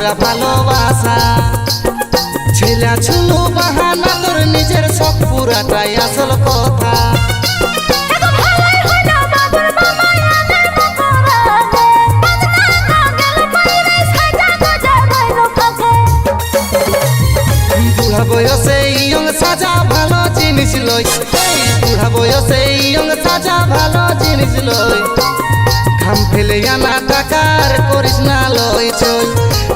পুরা ভালোবাসা ছেলা ছুলো বাহানা তোর নিজের সব পুরাটাই আসল কথা বুড়া বয়সে ইয়ং সাজা ভালো জিনিস লই বুড়া বয়সে ইয়ং সাজা ভালো জিনিস লই ঘাম ফেলে আনা টাকার করিস না লই চই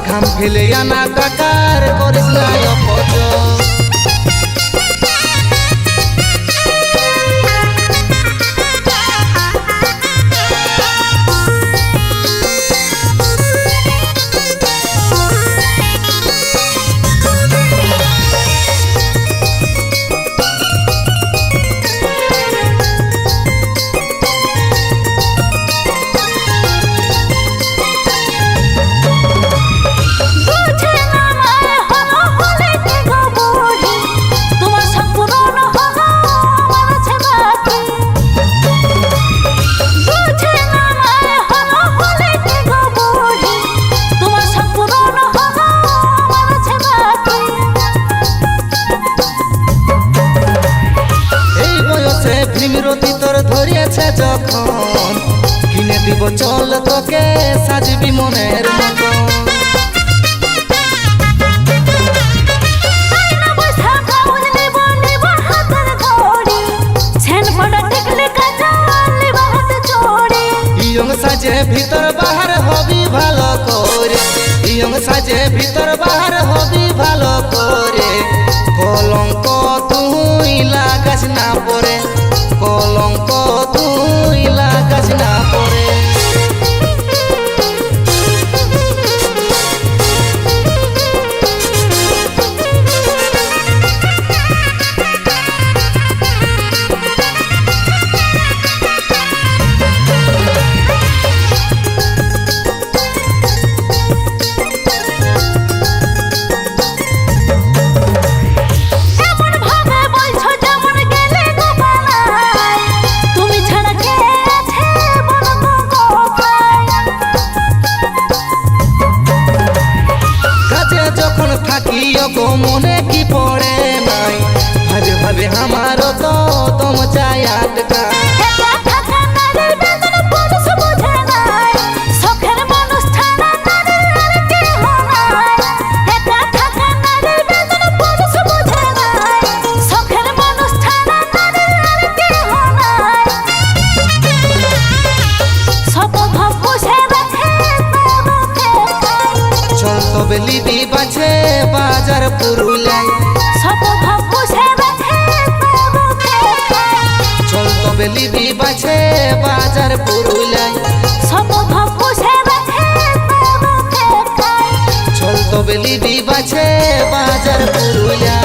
ঘাম ফেলে আনা টাকার করিস না অপচয় বিরতি তোর ধরিয়েছে যখন কিনে দিব চল তোকে সাজবি মনের মতো ইয়ং সাজে ভিতর বাহার হবি ভালো করে ইয়ং সাজে ভিতর বাহার হবি ভালো করে কলঙ্ক তুই লাগাস না পরে কলঙ্ক তুই লাগাস না পরে যখন থাকি গো মনে কি পড়ে নাই ভাবে ভাবে আমারও তো তোম চাই আটকা লিবি বাছে বাজার পুরুলাই চল তবে লিবি বাছে বাজার পুরুলাই চল তবে লিবি বাছে বাজার পুরুলাই।